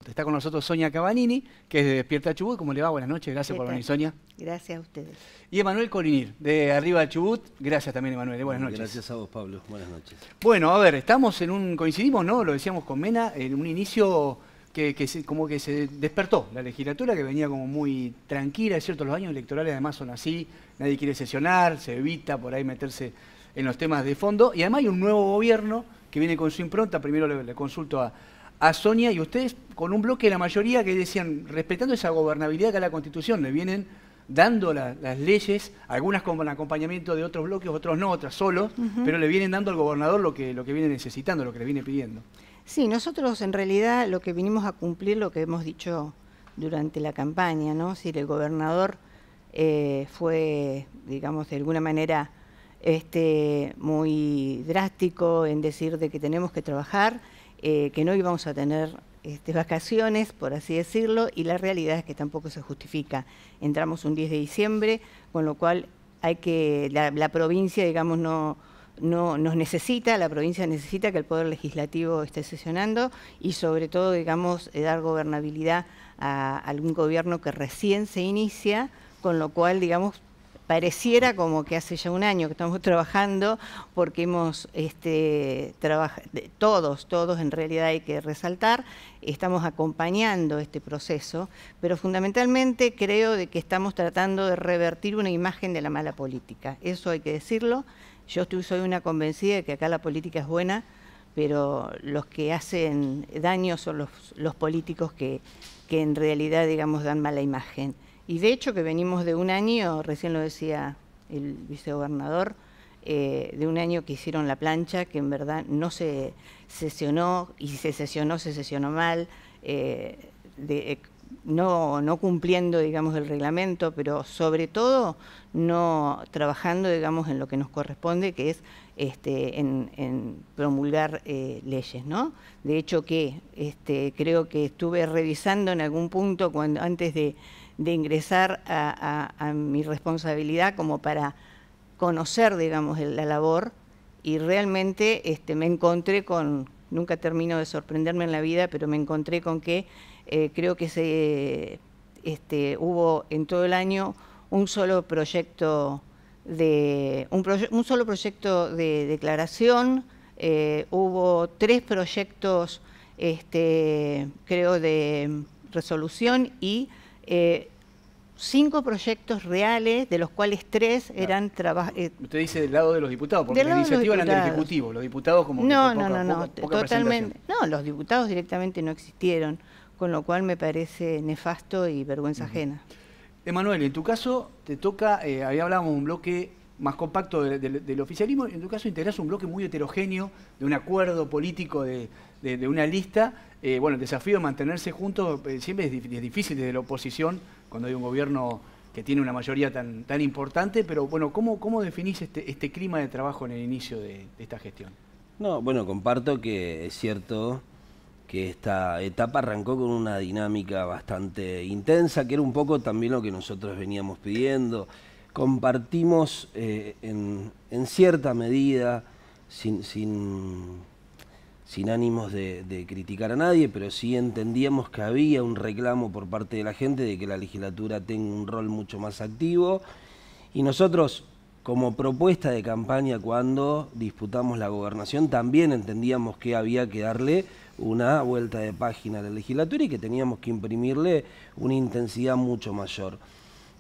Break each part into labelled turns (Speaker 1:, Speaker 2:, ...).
Speaker 1: Está con nosotros Sonia Cabanini, que es de Despierta Chubut. ¿Cómo le va? Buenas noches, gracias por venir, Sonia.
Speaker 2: Gracias a ustedes.
Speaker 1: Y Emanuel Colinir, de Arriba Chubut. Gracias también, Emanuel. Buenas noches.
Speaker 3: Gracias a vos, Pablo. Buenas noches.
Speaker 1: Bueno, a ver, estamos coincidimos, ¿no? Lo decíamos con Mena, en un inicio como que se despertó la legislatura, que venía como muy tranquila. Es cierto, los años electorales además son así, nadie quiere sesionar, se evita por ahí meterse en los temas de fondo. Y además hay un nuevo gobierno que viene con su impronta. Primero le consulto a Sonia, y ustedes con un bloque de la mayoría que decían, respetando esa gobernabilidad que a la Constitución le vienen dando las leyes, algunas con acompañamiento de otros bloques, otros no, otras solos, pero le vienen dando al gobernador lo que viene necesitando, lo que le viene pidiendo.
Speaker 2: Sí, nosotros en realidad lo que vinimos a cumplir, lo que hemos dicho durante la campaña, ¿no? Si el gobernador fue, digamos, de alguna manera muy drástico en decir de que tenemos que trabajar, que no íbamos a tener vacaciones, por así decirlo, y la realidad es que tampoco se justifica. Entramos un 10 de diciembre, con lo cual la provincia, digamos, no nos necesita, la provincia necesita que el Poder Legislativo esté sesionando y sobre todo, digamos, dar gobernabilidad a algún gobierno que recién se inicia, con lo cual, digamos, pareciera como que hace ya un año que estamos trabajando, porque hemos todos en realidad hay que resaltar, estamos acompañando este proceso, pero fundamentalmente creo de que estamos tratando de revertir una imagen de la mala política. Eso hay que decirlo. Yo soy una convencida de que acá la política es buena, pero los que hacen daño son los políticos que en realidad, digamos, dan mala imagen. Y de hecho que venimos de un año, recién lo decía el vicegobernador, de un año que hicieron la plancha, que en verdad no se sesionó, y si se sesionó mal, no cumpliendo, digamos, el reglamento, pero sobre todo no trabajando, digamos, en lo que nos corresponde, que es en promulgar leyes, ¿no? De hecho que creo que estuve revisando en algún punto antes de ingresar a mi responsabilidad como para conocer, digamos, la labor, y realmente me encontré con, nunca termino de sorprenderme en la vida, pero me encontré con que creo que hubo en todo el año un solo proyecto de declaración, hubo 3 proyectos, creo, de resolución y 5 proyectos reales, de los cuales 3 eran trabajos.
Speaker 1: Usted dice del lado de los diputados, porque la iniciativa era del Ejecutivo, los diputados como
Speaker 2: no, totalmente. No, los diputados directamente no existieron, con lo cual me parece nefasto y vergüenza ajena.
Speaker 1: Emanuel, en tu caso te toca, ahí hablábamos de un bloque más compacto del oficialismo, en tu caso integrás un bloque muy heterogéneo, de un acuerdo político de una lista. Bueno, el desafío de mantenerse juntos siempre es difícil desde la oposición, cuando hay un gobierno que tiene una mayoría tan importante, pero bueno, ¿cómo definís este clima de trabajo en el inicio de esta gestión?
Speaker 3: No, bueno, comparto que es cierto que esta etapa arrancó con una dinámica bastante intensa, que era un poco también lo que nosotros veníamos pidiendo. Compartimos en cierta medida, sin ánimos de criticar a nadie, pero sí entendíamos que había un reclamo por parte de la gente de que la legislatura tenga un rol mucho más activo. Y nosotros, como propuesta de campaña, cuando disputamos la gobernación, también entendíamos que había que darle una vuelta de página a la legislatura y que teníamos que imprimirle una intensidad mucho mayor.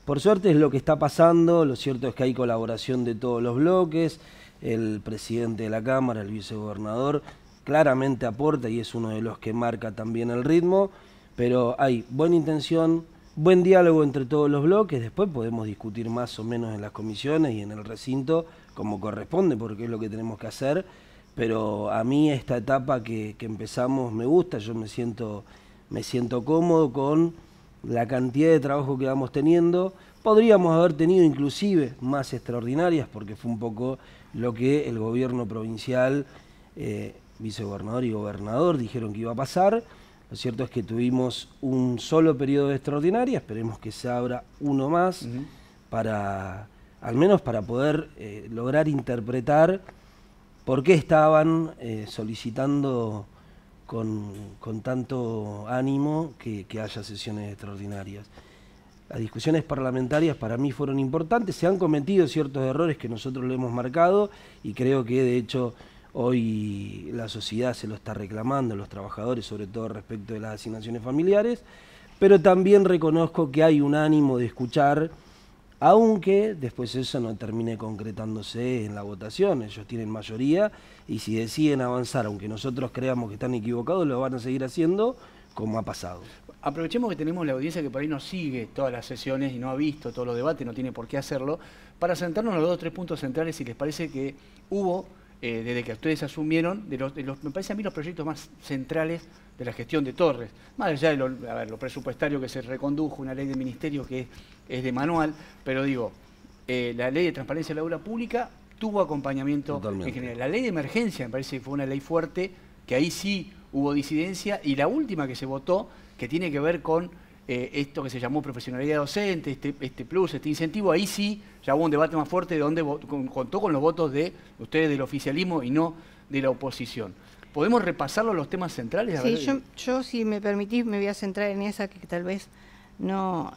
Speaker 3: Por suerte es lo que está pasando, lo cierto es que hay colaboración de todos los bloques, el presidente de la Cámara, el vicegobernador, claramente aporta y es uno de los que marca también el ritmo, pero hay buena intención, buen diálogo entre todos los bloques, después podemos discutir más o menos en las comisiones y en el recinto como corresponde, porque es lo que tenemos que hacer, pero a mí esta etapa que empezamos me gusta, yo me siento cómodo con la cantidad de trabajo que vamos teniendo. Podríamos haber tenido inclusive más extraordinarias, porque fue un poco lo que el gobierno provincial, vicegobernador y gobernador dijeron que iba a pasar. Lo cierto es que tuvimos un solo periodo de extraordinaria, esperemos que se abra uno más, al menos para poder lograr interpretar por qué estaban solicitando con tanto ánimo que haya sesiones extraordinarias. Las discusiones parlamentarias para mí fueron importantes, se han cometido ciertos errores que nosotros le hemos marcado y creo que de hecho hoy la sociedad se lo está reclamando, los trabajadores, sobre todo respecto de las asignaciones familiares, pero también reconozco que hay un ánimo de escuchar, aunque después eso no termine concretándose en la votación. Ellos tienen mayoría y si deciden avanzar, aunque nosotros creamos que están equivocados, lo van a seguir haciendo como ha pasado.
Speaker 1: Aprovechemos que tenemos la audiencia que por ahí nos sigue todas las sesiones y no ha visto todos los debates, no tiene por qué hacerlo, para sentarnos en los 2 o 3 puntos centrales, si les parece que hubo, desde que ustedes asumieron, me parece a mí los proyectos más centrales de la gestión de Torres. Más allá de lo presupuestario que se recondujo, una ley de ministerio que es de manual, pero digo, la ley de transparencia de la aula pública tuvo acompañamiento. Totalmente. En general. La ley de emergencia me parece que fue una ley fuerte, que ahí sí hubo disidencia, y la última que se votó, que tiene que ver con esto que se llamó profesionalidad docente, este plus, este incentivo, ahí sí ya hubo un debate más fuerte donde contó con los votos de ustedes del oficialismo y no de la oposición. ¿Podemos repasarlo los temas centrales?
Speaker 2: Sí, yo si me permitís me voy a centrar en esa que tal vez no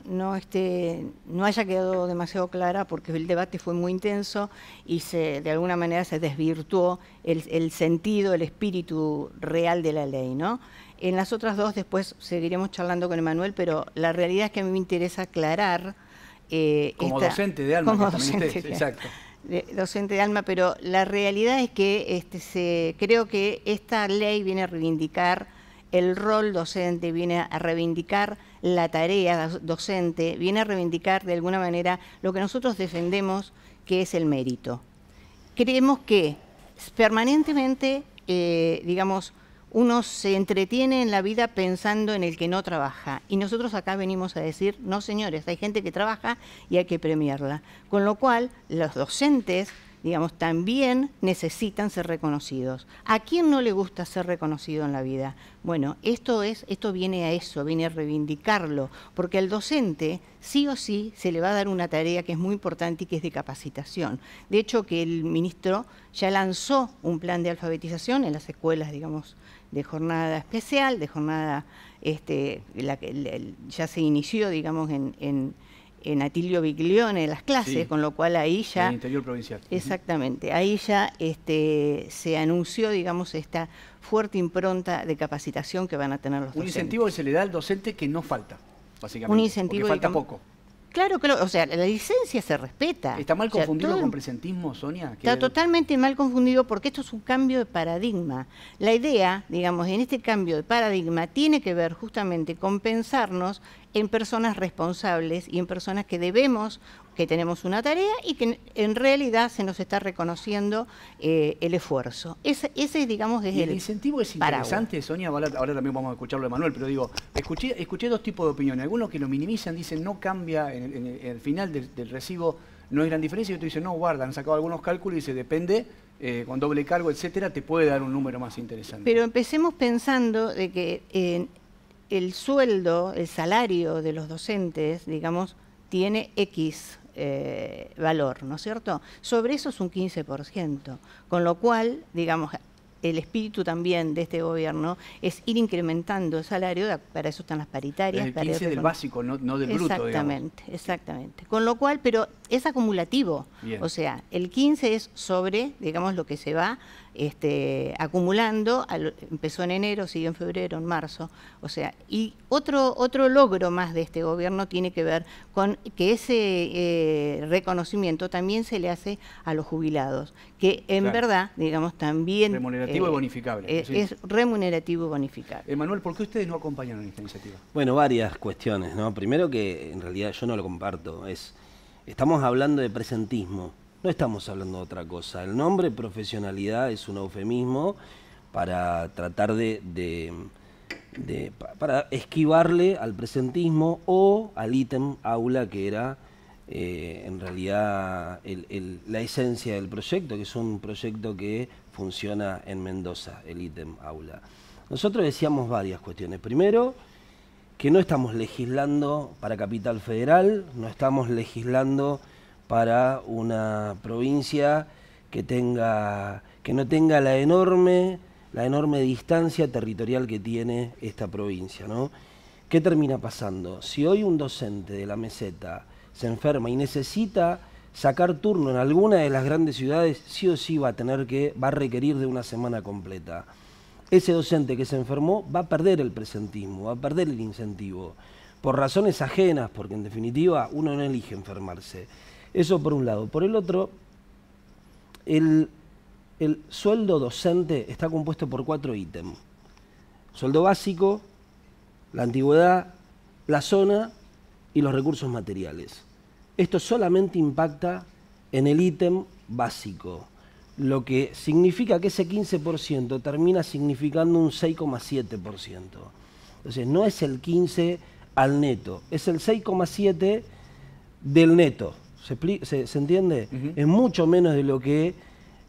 Speaker 2: haya quedado demasiado clara, porque el debate fue muy intenso y de alguna manera se desvirtuó el sentido, el espíritu real de la ley, ¿no? En las otras 2 después seguiremos charlando con Emanuel, pero la realidad es que a mí me interesa aclarar...
Speaker 1: como docente de Alma,
Speaker 2: como
Speaker 1: que
Speaker 2: docente,
Speaker 1: usted, exacto.
Speaker 2: Docente de Alma, pero la realidad es que creo que esta ley viene a reivindicar el rol docente, viene a reivindicar la tarea docente, viene a reivindicar de alguna manera lo que nosotros defendemos, que es el mérito. Creemos que permanentemente, digamos, uno se entretiene en la vida pensando en el que no trabaja. Y nosotros acá venimos a decir, no señores, hay gente que trabaja y hay que premiarla. Con lo cual, los docentes, digamos, también necesitan ser reconocidos. ¿A quién no le gusta ser reconocido en la vida? Bueno, esto viene a eso, viene a reivindicarlo, porque al docente sí o sí se le va a dar una tarea que es muy importante y que es de capacitación. De hecho, que el ministro ya lanzó un plan de alfabetización en las escuelas, digamos, de jornada especial, de jornada, ya se inició, digamos, en Atilio Biglione las clases, sí, con lo cual ahí ya...
Speaker 1: En el interior provincial.
Speaker 2: Exactamente, ahí ya se anunció, digamos, esta fuerte impronta de capacitación que van a tener los docentes.
Speaker 1: Un incentivo que se le da al docente que no falta, básicamente.
Speaker 2: Un incentivo,
Speaker 1: porque falta poco.
Speaker 2: Claro, o sea, la licencia se respeta.
Speaker 1: ¿Está mal confundido con presentismo, Sonia?
Speaker 2: Está totalmente mal confundido porque esto es un cambio de paradigma. La idea, digamos, en este cambio de paradigma tiene que ver justamente con pensarnos en personas responsables y en personas que tenemos una tarea y que en realidad se nos está reconociendo el esfuerzo. Ese digamos, es el
Speaker 1: incentivo es interesante, Sonia, ahora también vamos a escucharlo de Manuel, pero digo, escuché 2 tipos de opiniones. Algunos que lo minimizan, dicen no cambia, en el final del recibo no hay gran diferencia, y otros dicen no, guarda, han sacado algunos cálculos y dice depende, con doble cargo, etcétera, te puede dar un número más interesante.
Speaker 2: Pero empecemos pensando de que el sueldo, el salario de los docentes, digamos, tiene X valor, ¿no es cierto? Sobre eso es un 15%, con lo cual, digamos, el espíritu también de este gobierno es ir incrementando el salario, para eso están las paritarias.
Speaker 1: El 15 del básico, no del bruto,
Speaker 2: exactamente, digamos. Exactamente. Con lo cual, pero es acumulativo. Bien. O sea, el 15 es sobre, digamos, lo que se va acumulando, empezó en enero, siguió en febrero, en marzo. O sea, y otro logro más de este gobierno tiene que ver con que ese reconocimiento también se le hace a los jubilados, que en verdad, digamos, también...
Speaker 1: Remunerativo y bonificable.
Speaker 2: Sí. Es remunerativo y bonificable.
Speaker 1: Manuel, ¿por qué ustedes no acompañaron esta iniciativa?
Speaker 3: Bueno, varias cuestiones, ¿no? Primero que en realidad yo no lo comparto, estamos hablando de presentismo. No estamos hablando de otra cosa. El nombre profesionalidad es un eufemismo para tratar para esquivarle al presentismo o al ítem aula, que era en realidad la esencia del proyecto, que es un proyecto que funciona en Mendoza, el ítem aula. Nosotros decíamos varias cuestiones. Primero, que no estamos legislando para Capital Federal, no estamos legislando para una provincia que no tenga la enorme la enorme distancia territorial que tiene esta provincia, ¿no? ¿Qué termina pasando? Si hoy un docente de la meseta se enferma y necesita sacar turno en alguna de las grandes ciudades, sí o sí va a requerir de una semana completa. Ese docente que se enfermó va a perder el presentismo, va a perder el incentivo, por razones ajenas, porque en definitiva uno no elige enfermarse. Eso por un lado. Por el otro, el sueldo docente está compuesto por 4 ítems. Sueldo básico, la antigüedad, la zona y los recursos materiales. Esto solamente impacta en el ítem básico, lo que significa que ese 15% termina significando un 6,7%. Entonces no es el 15% al neto, es el 6,7% del neto. ¿Se entiende? Es mucho menos de lo que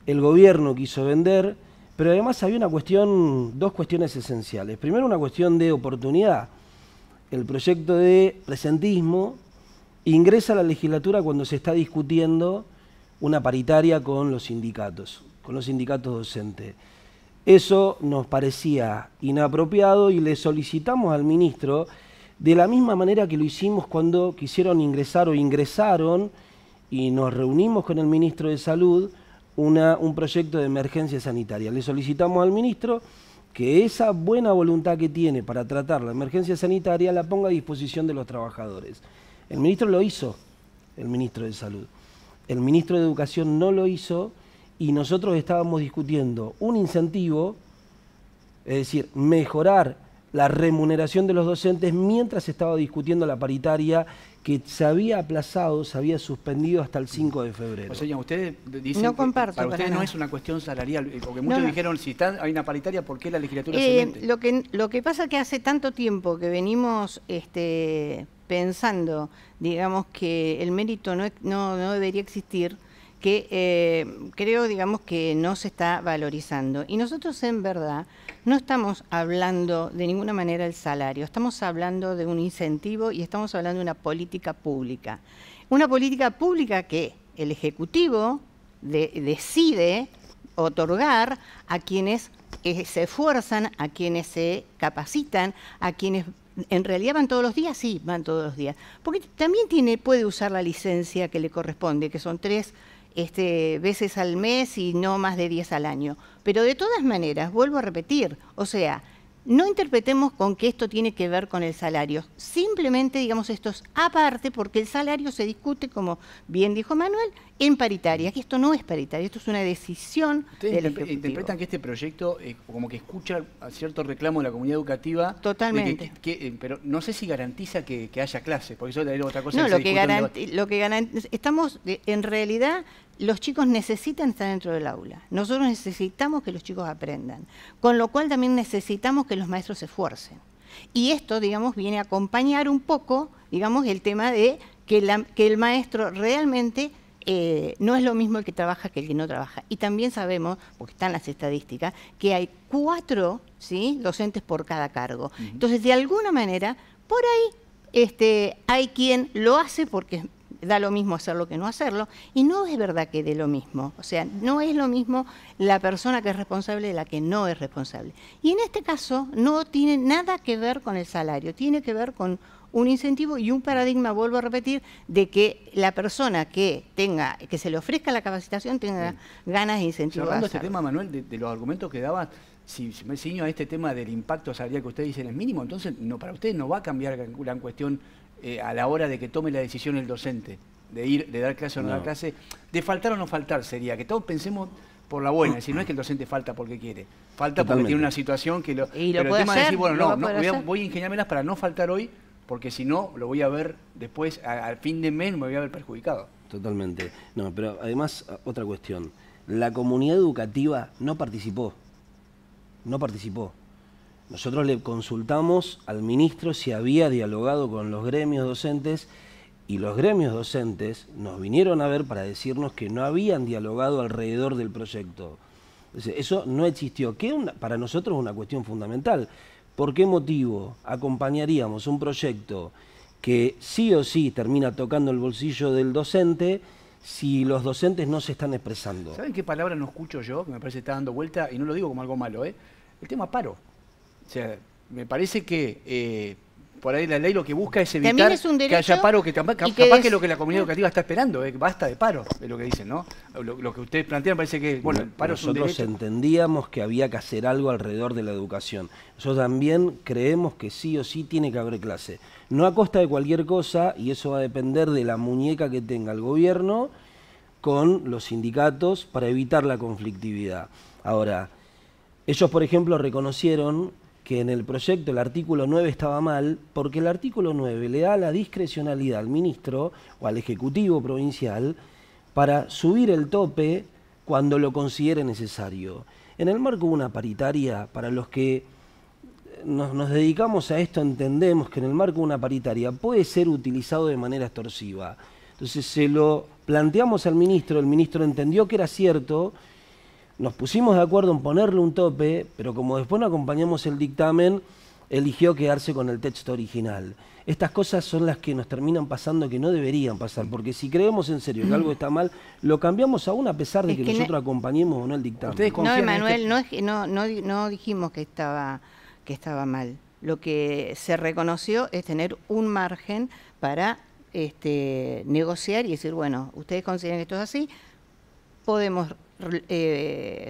Speaker 3: el gobierno quiso vender, pero además había dos cuestiones esenciales. Primero, una cuestión de oportunidad. El proyecto de presentismo ingresa a la legislatura cuando se está discutiendo una paritaria con los sindicatos docentes. Eso nos parecía inapropiado y le solicitamos al ministro, de la misma manera que lo hicimos cuando quisieron ingresar o ingresaron, y nos reunimos con el ministro de Salud, un proyecto de emergencia sanitaria. Le solicitamos al ministro que esa buena voluntad que tiene para tratar la emergencia sanitaria la ponga a disposición de los trabajadores. El ministro lo hizo, el ministro de Salud. El ministro de Educación no lo hizo y nosotros estábamos discutiendo un incentivo, es decir, mejorar la remuneración de los docentes mientras se estaba discutiendo la paritaria que se había aplazado, se había suspendido hasta el 5 de febrero.
Speaker 1: O sea, ustedes dicen
Speaker 2: no comparto,
Speaker 1: que para ustedes no es una cuestión salarial, porque muchos dijeron, si hay una paritaria, ¿por qué la legislatura se mete?
Speaker 2: Lo que pasa es que hace tanto tiempo que venimos pensando, digamos, que el mérito no debería existir, que creo, digamos, que no se está valorizando. Y nosotros, en verdad, no estamos hablando de ninguna manera del salario, estamos hablando de un incentivo y estamos hablando de una política pública. Una política pública que el Ejecutivo decide otorgar a quienes se esfuerzan, a quienes se capacitan, a quienes en realidad van todos los días, sí, van todos los días. Porque también puede usar la licencia que le corresponde, que son 3 veces al mes y no más de 10 al año. Pero de todas maneras, vuelvo a repetir, o sea, no interpretemos con que esto tiene que ver con el salario. Simplemente, digamos, esto es aparte porque el salario se discute, como bien dijo Manuel, en paritaria. Que esto no es paritaria, esto es una decisión del Ejecutivo.
Speaker 1: ¿Interpretan que este proyecto como que escucha a cierto reclamo de la comunidad educativa?
Speaker 2: Totalmente.
Speaker 1: Pero no sé si garantiza que haya clases, porque eso es otra cosa.
Speaker 2: No, estamos, en realidad, los chicos necesitan estar dentro del aula. Nosotros necesitamos que los chicos aprendan. Con lo cual también necesitamos que los maestros se esfuercen. Y esto, digamos, viene a acompañar un poco, digamos, el tema de que el maestro realmente no es lo mismo el que trabaja que el que no trabaja. Y también sabemos, porque están las estadísticas, que hay 4 docentes por cada cargo. Entonces, de alguna manera, por ahí hay quien lo hace porque da lo mismo hacerlo que no hacerlo, y no es verdad que dé lo mismo. O sea, no es lo mismo la persona que es responsable de la que no es responsable. Y en este caso no tiene nada que ver con el salario, tiene que ver con un incentivo y un paradigma, vuelvo a repetir, de que la persona que se le ofrezca la capacitación tenga ganas de incentivar.
Speaker 1: Cerrando este tema, Manuel, de los argumentos que dabas, si me ciño a este tema del impacto salarial que ustedes dicen es mínimo, entonces para ustedes no va a cambiar gran cuestión a la hora de que tome la decisión el docente, de dar clase o no dar clase, de faltar o no faltar sería, que todos pensemos por la buena, si no es que el docente falta porque quiere, falta porque tiene una situación que pero el tema de decir, bueno, voy a ingeniármelas para no faltar hoy, porque si no, lo voy a ver después, al fin de mes me voy a ver perjudicado.
Speaker 3: Totalmente. No, pero además, otra cuestión, la comunidad educativa no participó. Nosotros le consultamos al ministro si había dialogado con los gremios docentes y los gremios docentes nos vinieron a ver para decirnos que no habían dialogado alrededor del proyecto. Entonces, eso no existió, que para nosotros es una cuestión fundamental. ¿Por qué motivo acompañaríamos un proyecto que sí o sí termina tocando el bolsillo del docente si los docentes no se están expresando.
Speaker 1: ¿Saben qué palabra no escucho yo? Que me parece que está dando vuelta, y no lo digo como algo malo, ¿eh? El tema paro. O sea, me parece que por ahí la ley lo que busca es evitar que haya paro, que capaz que es lo que la comunidad educativa está esperando, basta de paro, es lo que dicen, ¿no? Lo que ustedes plantean parece que, bueno, el paro es un derecho.
Speaker 3: Nosotros entendíamos que había que hacer algo alrededor de la educación. Nosotros también creemos que sí o sí tiene que haber clase. No a costa de cualquier cosa, y eso va a depender de la muñeca que tenga el gobierno con los sindicatos para evitar la conflictividad. Ahora, ellos, por ejemplo, reconocieron que en el proyecto el artículo 9 estaba mal, porque el artículo 9 le da la discrecionalidad al ministro o al Ejecutivo Provincial para subir el tope cuando lo considere necesario. En el marco de una paritaria, para los que nos dedicamos a esto, entendemos que en el marco de una paritaria puede ser utilizado de manera extorsiva. Entonces se lo planteamos al ministro, el ministro entendió que era cierto. Nos pusimos de acuerdo en ponerle un tope, pero como después no acompañamos el dictamen, eligió quedarse con el texto original. Estas cosas son las que nos terminan pasando que no deberían pasar, porque si creemos en serio que algo está mal, lo cambiamos aún a pesar de que nosotros acompañemos o no el dictamen.
Speaker 2: No, Emanuel, no dijimos que estaba mal. Lo que se reconoció es tener un margen para negociar y decir, bueno, ustedes consideran que esto es así, podemos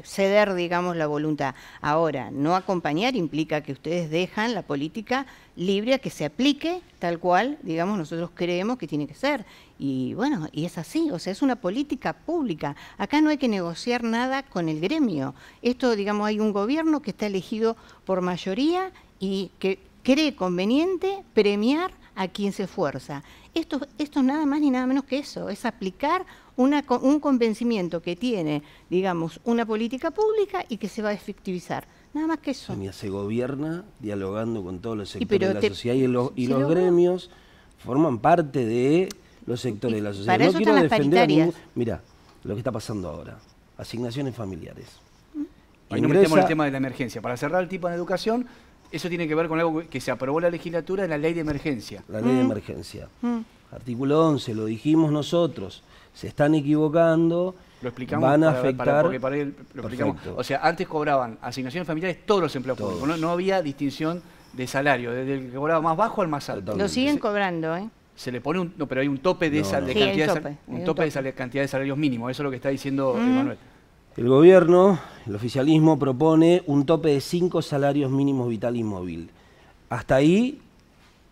Speaker 2: ceder, digamos, la voluntad. Ahora, no acompañar implica que ustedes dejan la política libre a que se aplique tal cual, digamos, nosotros creemos que tiene que ser. Y bueno, y es así, o sea, es una política pública. Acá no hay que negociar nada con el gremio. Esto, digamos, hay un gobierno que está elegido por mayoría y que cree conveniente premiar a quien se esfuerza. Esto es nada más ni nada menos que eso, es aplicar un convencimiento que tiene, digamos, una política pública y que se va a efectivizar. Nada más que eso.
Speaker 3: Se gobierna dialogando con todos los sectores de la sociedad y los gremios forman parte de los sectores de la sociedad.
Speaker 2: Para eso quiero defender a ningún...
Speaker 3: Mira, lo que está pasando ahora, asignaciones familiares.
Speaker 1: Ahí nos metemos en el tema de la emergencia. Para cerrar el tipo de educación, eso tiene que ver con algo que se aprobó la legislatura en la ley de emergencia.
Speaker 3: La ley de emergencia. Artículo 11, lo dijimos nosotros. Se están equivocando,
Speaker 1: lo explicamos,
Speaker 3: van a afectar...
Speaker 1: lo explicamos. O sea, antes cobraban asignaciones familiares todos los empleados públicos, no había distinción de salario, desde el que cobraba más bajo al más alto.
Speaker 2: Lo siguen cobrando, ¿eh?
Speaker 1: Se le pone pero hay un tope de cantidad de salarios mínimos, eso es lo que está diciendo Emanuel.
Speaker 3: El gobierno, el oficialismo, propone un tope de 5 salarios mínimos vital y móvil. Hasta ahí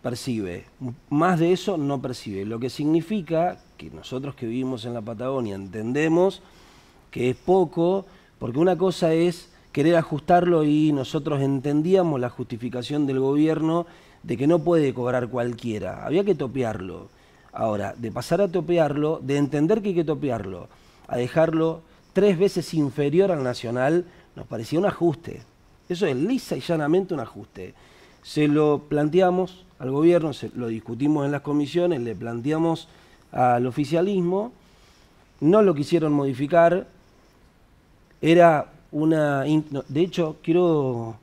Speaker 3: percibe, más de eso no percibe, lo que significa que nosotros que vivimos en la Patagonia entendemos que es poco, porque una cosa es querer ajustarlo y nosotros entendíamos la justificación del gobierno de que no puede cobrar cualquiera, había que topearlo. Ahora, de pasar a topearlo, de entender que hay que topearlo, a dejarlo 3 veces inferior al nacional, nos parecía un ajuste. Eso es lisa y llanamente un ajuste. Se lo planteamos al gobierno, lo discutimos en las comisiones, le planteamos al oficialismo, no lo quisieron modificar, era una... De hecho, quiero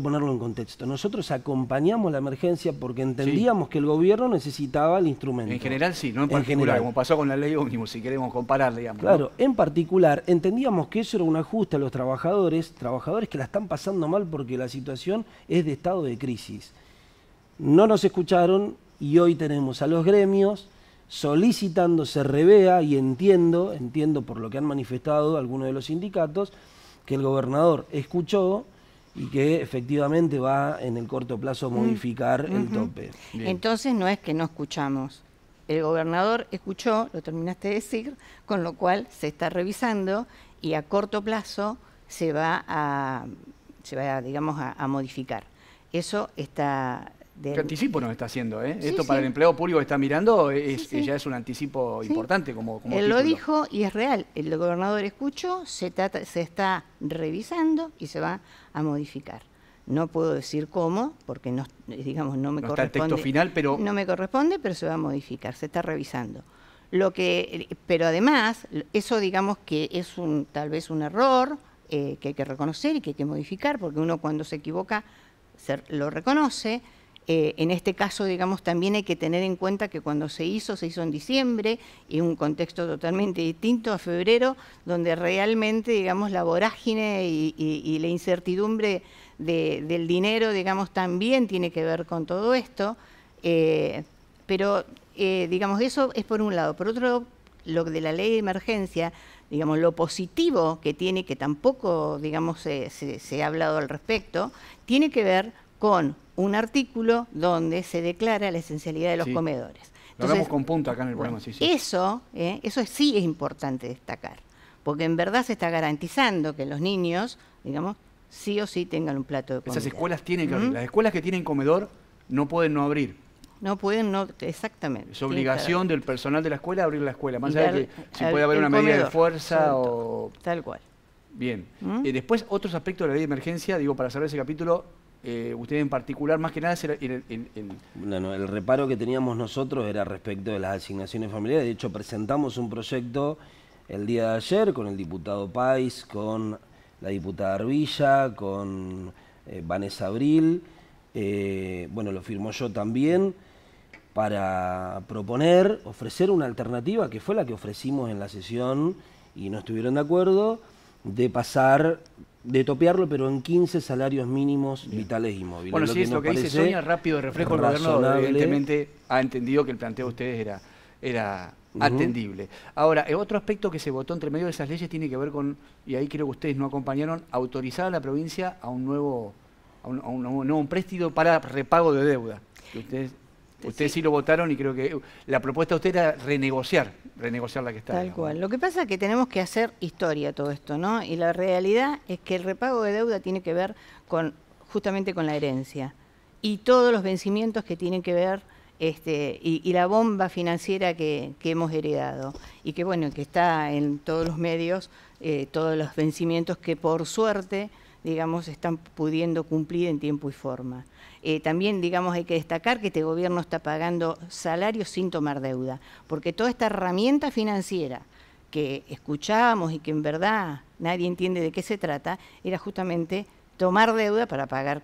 Speaker 3: ponerlo en contexto. Nosotros acompañamos la emergencia porque entendíamos que el gobierno necesitaba el instrumento.
Speaker 1: En general sí, no en particular, como pasó con la ley ómnibus, si queremos comparar, digamos.
Speaker 3: Claro, ¿no? En particular entendíamos que eso era un ajuste a los trabajadores que la están pasando mal porque la situación es de estado de crisis. No nos escucharon y hoy tenemos a los gremios solicitando, se revea, y entiendo por lo que han manifestado algunos de los sindicatos, que el gobernador escuchó y que efectivamente va en el corto plazo a modificar el tope.
Speaker 2: Bien. Entonces no es que no escuchamos. El gobernador escuchó, lo terminaste de decir, con lo cual se está revisando y a corto plazo se va digamos, a modificar. Eso está...
Speaker 1: ¿Qué anticipo nos está haciendo?
Speaker 2: Sí,
Speaker 1: esto para el empleado público que está mirando ya es un anticipo importante como
Speaker 2: Él lo dijo y es real. El gobernador escuchó, se está revisando y se va a modificar. No puedo decir cómo, porque no me corresponde.
Speaker 1: Está el texto final, pero...
Speaker 2: No me corresponde, pero se va a modificar, se está revisando. Pero además, eso digamos que es tal vez un error que hay que reconocer y que hay que modificar, porque uno cuando se equivoca lo reconoce. En este caso, digamos, también hay que tener en cuenta que cuando se hizo en diciembre, y un contexto totalmente distinto a febrero, donde realmente, digamos, la vorágine y la incertidumbre del dinero, digamos, también tiene que ver con todo esto. Pero, digamos, eso es por un lado. Por otro, lo de la ley de emergencia, digamos, lo positivo que tiene, que tampoco, digamos, se ha hablado al respecto, tiene que ver con un artículo donde se declara la esencialidad de los comedores.
Speaker 1: Entonces, lo hablamos con punto acá en el programa, sí.
Speaker 2: Eso sí es importante destacar, porque en verdad se está garantizando que los niños, digamos, sí o sí tengan un plato de comida.
Speaker 1: Esas escuelas tienen que abrir. Las escuelas que tienen comedor no pueden no abrir.
Speaker 2: No pueden, no, exactamente.
Speaker 1: Es obligación del personal de la escuela abrir la escuela, más allá de que si puede haber una medida de fuerza o...
Speaker 2: Tal cual.
Speaker 1: Bien. Después, otros aspectos de la ley de emergencia, digo, para cerrar ese capítulo, usted en particular, más que nada,
Speaker 3: Bueno, el reparo que teníamos nosotros era respecto de las asignaciones familiares. De hecho, presentamos un proyecto el día de ayer con el diputado Pais, con la diputada Arvilla, con Vanessa Abril, bueno, lo firmó yo también, para proponer, ofrecer una alternativa, que fue la que ofrecimos en la sesión y no estuvieron de acuerdo, de pasar, de topearlo, pero en 15 salarios mínimos vitales y móviles.
Speaker 1: Bueno, sí, es lo que dice Sonia, rápido de reflejo, el gobierno evidentemente ha entendido que el planteo de ustedes era atendible. Ahora, otro aspecto que se votó entre medio de esas leyes tiene que ver con, y ahí creo que ustedes no acompañaron, autorizar a la provincia a un nuevo préstamo para repago de deuda. Ustedes sí lo votaron y creo que la propuesta de usted era renegociar la que está.
Speaker 2: Tal cual. Lo que pasa es que tenemos que hacer historia todo esto, ¿no? Y la realidad es que el repago de deuda tiene que ver justamente con la herencia y todos los vencimientos que tienen que ver y la bomba financiera que hemos heredado y que, bueno, que está en todos los medios, todos los vencimientos que por suerte, digamos, están pudiendo cumplir en tiempo y forma. También, digamos, hay que destacar que este gobierno está pagando salarios sin tomar deuda, porque toda esta herramienta financiera que escuchábamos y que en verdad nadie entiende de qué se trata, era justamente tomar deuda para pagar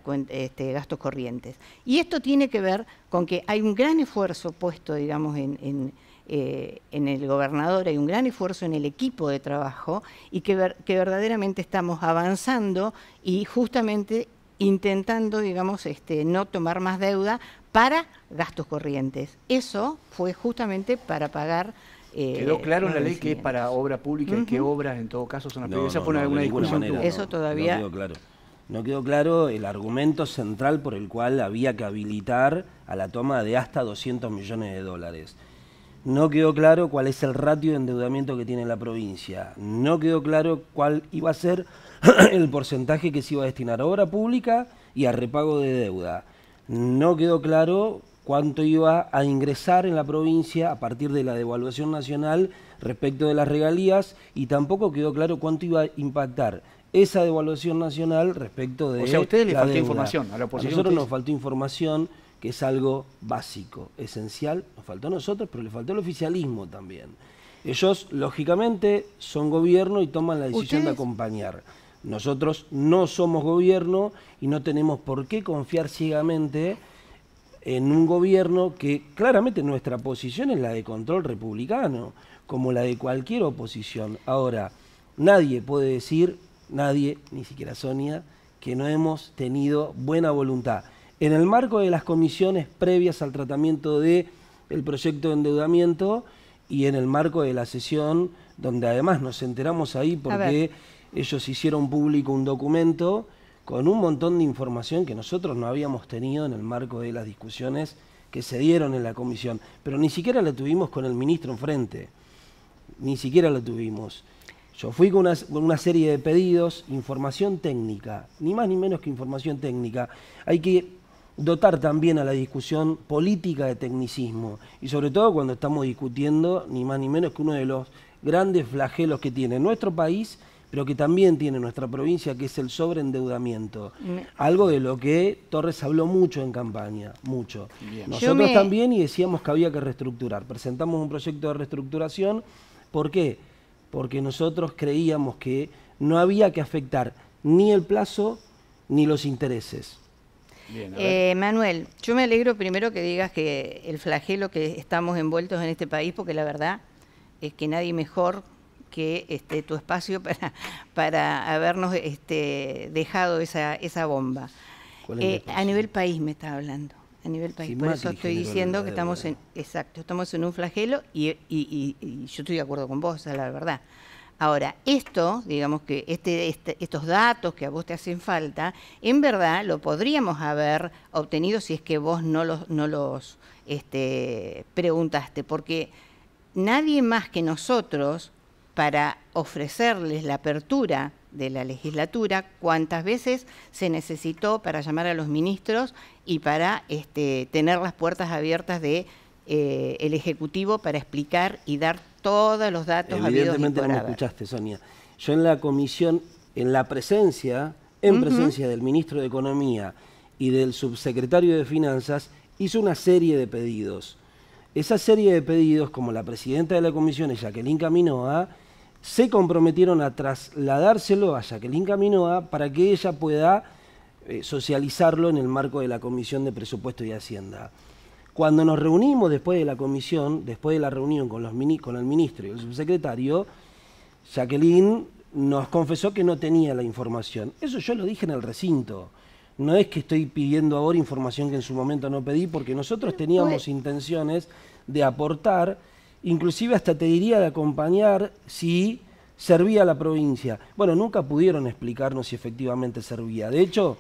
Speaker 2: gastos corrientes. Y esto tiene que ver con que hay un gran esfuerzo puesto, digamos, en el gobernador, hay un gran esfuerzo en el equipo de trabajo y que verdaderamente estamos avanzando y justamente intentando, digamos, no tomar más deuda para gastos corrientes. Eso fue justamente para pagar...
Speaker 1: ¿Quedó claro en la ley que es para obra pública y qué obras en todo caso son las prioridades? ¿Esa fue alguna discusión?
Speaker 2: Eso todavía...
Speaker 3: No quedó claro. No quedó claro el argumento central por el cual había que habilitar a la toma de hasta 200 millones de dólares. No quedó claro cuál es el ratio de endeudamiento que tiene la provincia. No quedó claro cuál iba a ser el porcentaje que se iba a destinar a obra pública y a repago de deuda. No quedó claro cuánto iba a ingresar en la provincia a partir de la devaluación nacional respecto de las regalías y tampoco quedó claro cuánto iba a impactar esa devaluación nacional respecto de...
Speaker 1: O sea, a ustedes les faltó información, a la oposición.
Speaker 3: A nosotros nos faltó información, que es algo básico, esencial, nos faltó a nosotros, pero le faltó al oficialismo también. Ellos, lógicamente, son gobierno y toman la decisión de acompañar. Nosotros no somos gobierno y no tenemos por qué confiar ciegamente en un gobierno que claramente nuestra posición es la de control republicano, como la de cualquier oposición. Ahora, nadie puede decir, nadie, ni siquiera Sonia, que no hemos tenido buena voluntad. En el marco de las comisiones previas al tratamiento del proyecto de endeudamiento y en el marco de la sesión, donde además nos enteramos ahí porque ellos hicieron público un documento con un montón de información que nosotros no habíamos tenido en el marco de las discusiones que se dieron en la comisión, pero ni siquiera la tuvimos con el ministro enfrente, ni siquiera la tuvimos. Yo fui con una serie de pedidos, información técnica, ni más ni menos que información técnica. Hay que dotar también a la discusión política de tecnicismo, y sobre todo cuando estamos discutiendo ni más ni menos que uno de los grandes flagelos que tiene nuestro país, pero que también tiene nuestra provincia, que es el sobreendeudamiento. Algo de lo que Torres habló mucho en campaña, mucho. Bien. Nosotros también, y decíamos que había que reestructurar. Presentamos un proyecto de reestructuración. ¿Por qué? Porque nosotros creíamos que no había que afectar ni el plazo ni los intereses.
Speaker 1: Bien, a ver.
Speaker 2: Manuel, yo me alegro primero que digas que el flagelo que estamos envueltos en este país, porque la verdad es que nadie mejor que tu espacio para habernos dejado esa bomba. A nivel país me está hablando. A nivel país.
Speaker 3: Sí,
Speaker 2: Por
Speaker 3: Macri
Speaker 2: eso estoy
Speaker 3: generó
Speaker 2: diciendo
Speaker 3: la
Speaker 2: que
Speaker 3: deuda.
Speaker 2: estamos en un flagelo y yo estoy de acuerdo con vos, esa es la verdad. Ahora, esto, digamos que estos datos que a vos te hacen falta, en verdad lo podríamos haber obtenido si es que vos no los preguntaste, porque nadie más que nosotros, para ofrecerles la apertura de la legislatura, cuántas veces se necesitó para llamar a los ministros y para tener las puertas abiertas de el Ejecutivo para explicar y dar todos los datos habidos y
Speaker 3: Evidentemente
Speaker 2: por
Speaker 3: no me
Speaker 2: haber.
Speaker 3: escuchaste, Sonia. Yo en la comisión, en presencia del ministro de Economía y del subsecretario de Finanzas, hizo una serie de pedidos. Esa serie de pedidos, como la presidenta de la comisión, Jacqueline Caminoa, se comprometieron a trasladárselo a Jacqueline Caminoa para que ella pueda socializarlo en el marco de la Comisión de Presupuesto y Hacienda. Cuando nos reunimos después de la comisión, después de la reunión con el ministro y el subsecretario, Jacqueline nos confesó que no tenía la información. Eso yo lo dije en el recinto. No es que estoy pidiendo ahora información que en su momento no pedí, porque nosotros teníamos intenciones de aportar, inclusive hasta te diría de acompañar si servía a la provincia. Bueno, nunca pudieron explicarnos si efectivamente servía. De hecho,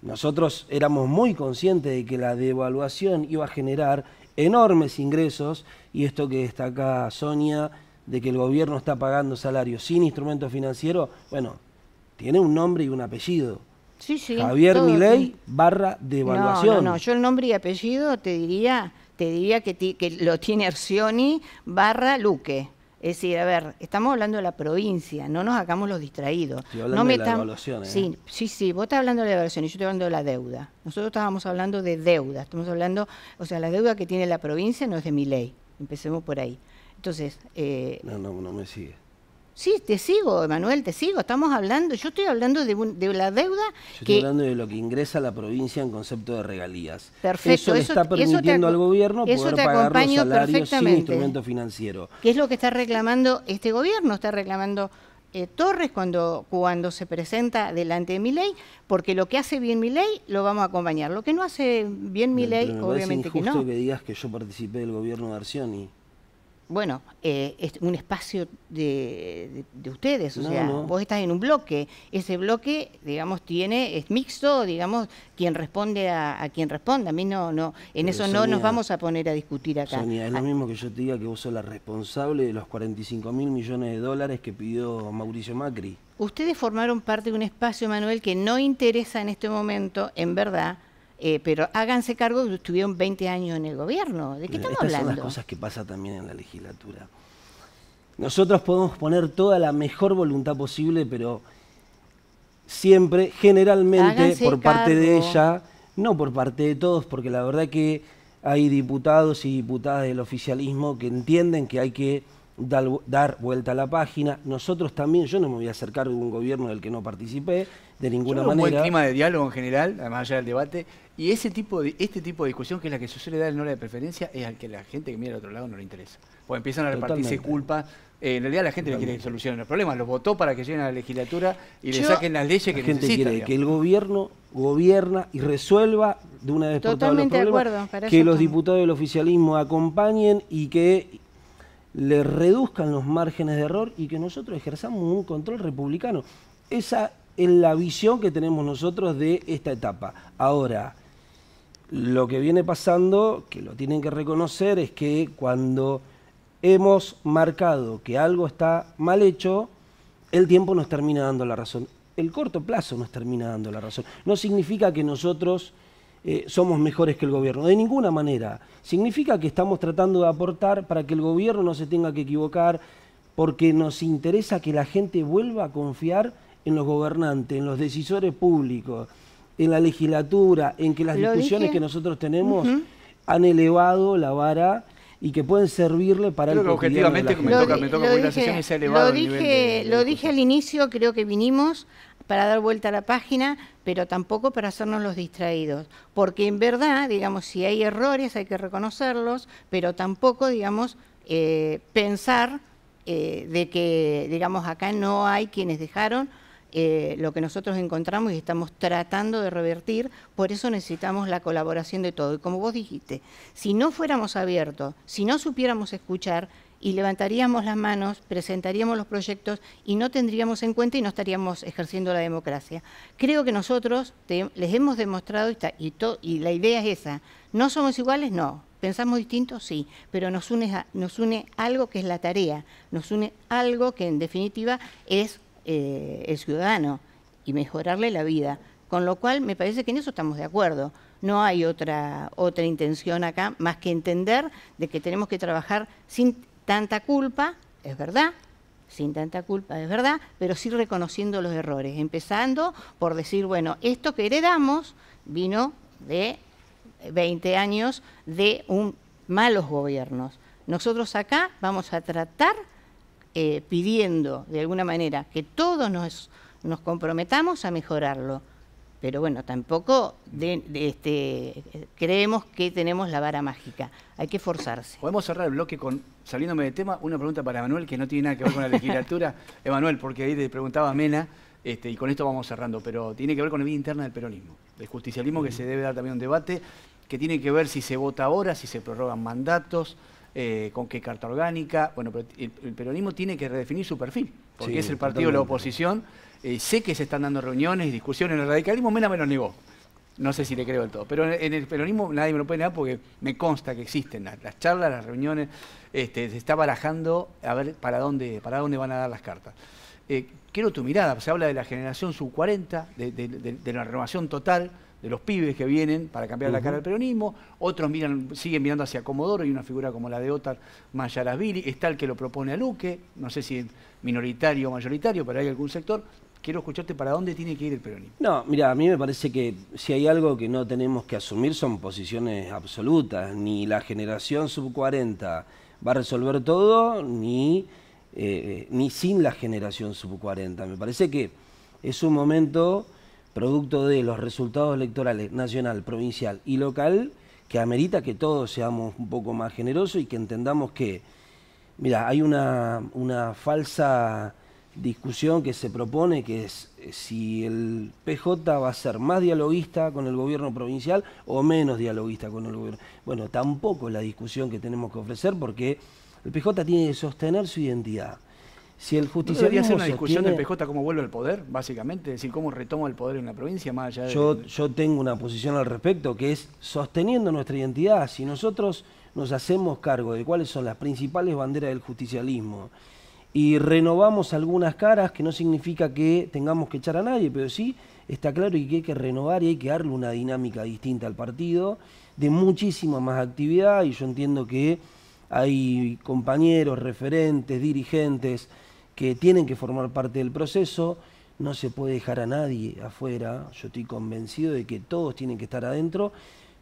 Speaker 3: nosotros éramos muy conscientes de que la devaluación iba a generar enormes ingresos, y esto que destaca Sonia, de que el gobierno está pagando salarios sin instrumento financiero, bueno, tiene un nombre y un apellido.
Speaker 2: Sí, sí,
Speaker 3: Javier
Speaker 2: todo
Speaker 3: Milei /devaluación.
Speaker 2: No, yo el nombre y apellido te diría que lo tiene Ercioni /Luque. Es decir, a ver, estamos hablando de la provincia, no nos hagamos los distraídos.
Speaker 3: Estoy hablando de la devaluación, ¿eh?
Speaker 2: Sí, vos estás hablando de la devaluación y yo estoy hablando de la deuda. Nosotros estábamos hablando de deuda, estamos hablando, o sea, la deuda que tiene la provincia no es de Milei, empecemos por ahí. Entonces...
Speaker 3: No me sigue.
Speaker 2: Sí, te sigo, Emanuel, te sigo. Estamos hablando, yo estoy hablando de la deuda
Speaker 3: Yo estoy hablando de lo que ingresa a la provincia en concepto de regalías.
Speaker 2: Perfecto.
Speaker 3: Eso le está permitiendo al gobierno poder pagar los salarios sin instrumento financiero.
Speaker 2: ¿Qué es lo que está reclamando este gobierno? Está reclamando Torres cuando se presenta delante de Milei, porque lo que hace bien Milei lo vamos a acompañar. Lo que no hace bien Milei, obviamente que no.
Speaker 3: Es injusto que digas que yo participé del gobierno de Arcioni.
Speaker 2: Bueno, es un espacio de ustedes, vos estás en un bloque, ese bloque, digamos, es mixto, digamos, quien responde a quien responda. A mí en eso Sonia, no nos vamos a poner a discutir acá.
Speaker 3: Sonia, es lo mismo que yo te diga que vos sos la responsable de los 45.000 millones de dólares que pidió Mauricio Macri.
Speaker 2: Ustedes formaron parte de un espacio, Manuel, que no interesa en este momento, en verdad, pero háganse cargo de que estuvieron 20 años en el gobierno. ¿De qué estamos hablando?
Speaker 3: Estas son las cosas que pasan también en la legislatura. Nosotros podemos poner toda la mejor voluntad posible, pero siempre, generalmente, por parte de ella, no por parte de todos, porque la verdad que hay diputados y diputadas del oficialismo que entienden que hay que dar vuelta a la página. Nosotros también, yo no me voy a hacer cargo de un gobierno del que no participé de ninguna manera.
Speaker 1: Un buen clima de diálogo en general, además allá del debate, y este tipo de discusión, que es la que se suele dar en hora de preferencia, es al que la gente que mira al otro lado no le interesa. Porque empiezan a repartirse culpa. En realidad la gente le quiere solucionar los problemas, los votó para que lleguen a la legislatura y le saquen las leyes que necesitan. La gente quiere
Speaker 3: que el gobierno gobierna y resuelva de una vez por todas los problemas, que los diputados del oficialismo acompañen y que le reduzcan los márgenes de error y que nosotros ejerzamos un control republicano. Esa es la visión que tenemos nosotros de esta etapa. Ahora, lo que viene pasando, que lo tienen que reconocer, es que cuando hemos marcado que algo está mal hecho, el tiempo nos termina dando la razón. El corto plazo nos termina dando la razón. No significa que nosotros somos mejores que el gobierno, de ninguna manera. Significa que estamos tratando de aportar para que el gobierno no se tenga que equivocar, porque nos interesa que la gente vuelva a confiar en los gobernantes, en los decisores públicos, en la legislatura, en que las discusiones que nosotros tenemos han elevado la vara y que pueden servirle para el cotidiano de la gente.
Speaker 2: Lo dije al inicio, creo que vinimos para dar vuelta a la página, pero tampoco para hacernos los distraídos. Porque en verdad, digamos, si hay errores hay que reconocerlos, pero tampoco, digamos, pensar de que, digamos, acá no hay quienes dejaron lo que nosotros encontramos y estamos tratando de revertir. Por eso necesitamos la colaboración de todos. Y como vos dijiste, si no fuéramos abiertos, si no supiéramos escuchar, y levantaríamos las manos, presentaríamos los proyectos y no tendríamos en cuenta y no estaríamos ejerciendo la democracia. Creo que nosotros les hemos demostrado, y la idea es esa, ¿no somos iguales? No. ¿Pensamos distintos? Sí, pero nos une algo que es la tarea, nos une algo que en definitiva es el ciudadano y mejorarle la vida. Con lo cual me parece que en eso estamos de acuerdo. No hay otra intención acá más que entender de que tenemos que trabajar sin tanta culpa, es verdad, sin tanta culpa, es verdad, pero sí reconociendo los errores, empezando por decir, bueno, esto que heredamos vino de 20 años de malos gobiernos. Nosotros acá vamos a tratar pidiendo de alguna manera que todos nos comprometamos a mejorarlo. Pero bueno, tampoco creemos que tenemos la vara mágica. Hay que esforzarse.
Speaker 1: Podemos cerrar el bloque con, saliéndome de tema, una pregunta para Emanuel que no tiene nada que ver con la legislatura. Emanuel, porque ahí te preguntaba Mena, y con esto vamos cerrando, pero tiene que ver con la vida interna del peronismo, del justicialismo, que se debe dar también un debate, que tiene que ver si se vota ahora, si se prorrogan mandatos, con qué carta orgánica. Bueno, pero el peronismo tiene que redefinir su perfil, porque sí, es el partido de la oposición. Sé que se están dando reuniones y discusiones. En el radicalismo Mena me lo negó. No sé si le creo del todo. Pero en el peronismo nadie me lo puede negar porque me consta que existen las charlas, las reuniones. Se está barajando a ver para dónde van a dar las cartas. Quiero tu mirada. Se habla de la generación sub-40, de la renovación total, de los pibes que vienen para cambiar la cara del peronismo. Otros siguen mirando hacia Comodoro y una figura como la de Otar Mayarasvili. Está el que lo propone a Luque. No sé si minoritario o mayoritario, pero hay algún sector. Quiero escucharte para dónde tiene que ir el peronismo.
Speaker 3: No, mira, a mí me parece que si hay algo que no tenemos que asumir son posiciones absolutas. Ni la generación sub-40 va a resolver todo, ni sin la generación sub-40. Me parece que es un momento, producto de los resultados electorales nacional, provincial y local, que amerita que todos seamos un poco más generosos y que entendamos que, mira, hay una falsa discusión que se propone, que es si el PJ va a ser más dialoguista con el gobierno provincial o menos dialoguista con el gobierno. Bueno, tampoco es la discusión que tenemos que ofrecer, porque el PJ tiene que sostener su identidad. Si el justicialismo
Speaker 1: debería ser una discusión del PJ cómo vuelve al poder, básicamente, es decir, cómo retoma el poder en la provincia, más allá de...
Speaker 3: Yo tengo una posición al respecto, que es sosteniendo nuestra identidad. Si nosotros nos hacemos cargo de cuáles son las principales banderas del justicialismo y renovamos algunas caras, que no significa que tengamos que echar a nadie, pero sí está claro que hay que renovar y hay que darle una dinámica distinta al partido, de muchísima más actividad, y yo entiendo que hay compañeros, referentes, dirigentes que tienen que formar parte del proceso. No se puede dejar a nadie afuera. Yo estoy convencido de que todos tienen que estar adentro,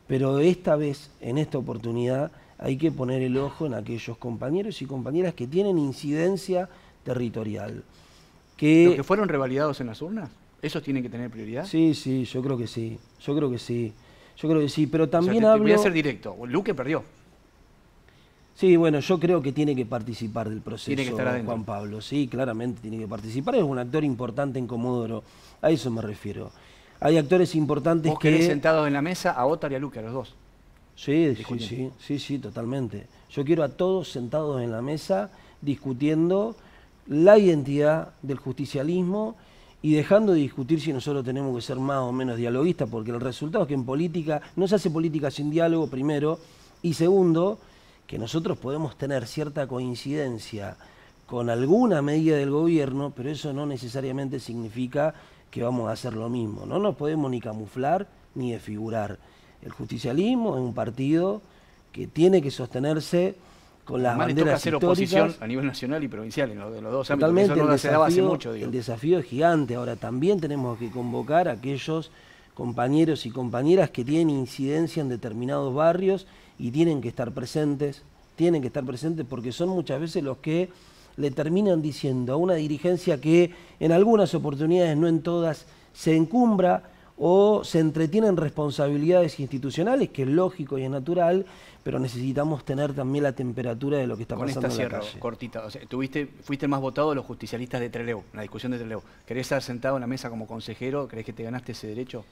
Speaker 3: pero esta vez, en esta oportunidad, hay que poner el ojo en aquellos compañeros y compañeras que tienen incidencia territorial.
Speaker 1: ¿Los que fueron revalidados en las urnas? ¿Esos tienen que tener prioridad?
Speaker 3: Sí, sí, yo creo que sí. Yo creo que sí. Yo creo que sí, pero también
Speaker 1: hablo... Voy a ser directo. Luque perdió.
Speaker 3: Sí, bueno, yo creo que tiene que participar del proceso,
Speaker 1: tiene que estar adentro.
Speaker 3: Juan Pablo. Sí, claramente tiene que participar. Es un actor importante en Comodoro. A eso me refiero. Hay actores importantes
Speaker 1: ¿Vos querés sentados en la mesa a Otar y a Luque, a los dos?
Speaker 3: Sí, sí, totalmente. Yo quiero a todos sentados en la mesa discutiendo la identidad del justicialismo y dejando de discutir si nosotros tenemos que ser más o menos dialoguistas, porque el resultado es que en política no se hace política sin diálogo, primero, y segundo, que nosotros podemos tener cierta coincidencia con alguna medida del gobierno, pero eso no necesariamente significa que vamos a hacer lo mismo. No nos podemos ni camuflar ni desfigurar. El justicialismo es un partido que tiene que sostenerse con las banderas
Speaker 1: hacer
Speaker 3: históricas.
Speaker 1: Oposición a nivel nacional y provincial, en los dos ámbitos. Eso no se daba hace mucho, digo.
Speaker 3: El desafío es gigante. Ahora también tenemos que convocar a aquellos compañeros y compañeras que tienen incidencia en determinados barrios y tienen que estar presentes porque son muchas veces los que le terminan diciendo a una dirigencia que en algunas oportunidades, no en todas, se encumbra o se entretiene en responsabilidades institucionales, que es lógico y es natural, pero necesitamos tener también la temperatura de lo que está pasando en la calle.
Speaker 1: Cortita, o sea, fuiste el más votado de los justicialistas de Trelew, en la discusión de Trelew. ¿Querés estar sentado en la mesa como consejero? ¿Crees que te ganaste ese derecho?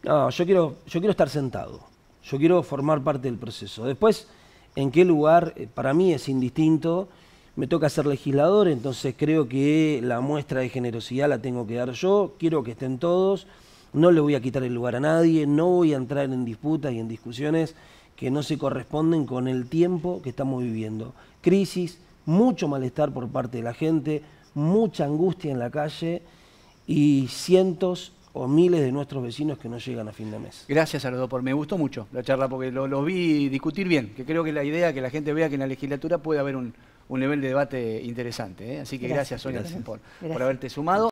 Speaker 3: No, yo quiero estar sentado, yo quiero formar parte del proceso. Después, en qué lugar, para mí es indistinto, me toca ser legislador, entonces creo que la muestra de generosidad la tengo que dar yo, quiero que estén todos, no le voy a quitar el lugar a nadie, no voy a entrar en disputas y en discusiones que no se corresponden con el tiempo que estamos viviendo. Crisis, mucho malestar por parte de la gente, mucha angustia en la calle y cientos o miles de nuestros vecinos que no llegan a fin de mes.
Speaker 1: Gracias a los dos, me gustó mucho la charla porque los vi discutir bien, que creo que la idea que la gente vea que en la legislatura puede haber un nivel de debate interesante, ¿eh? Así que gracias Sonia por haberte sumado.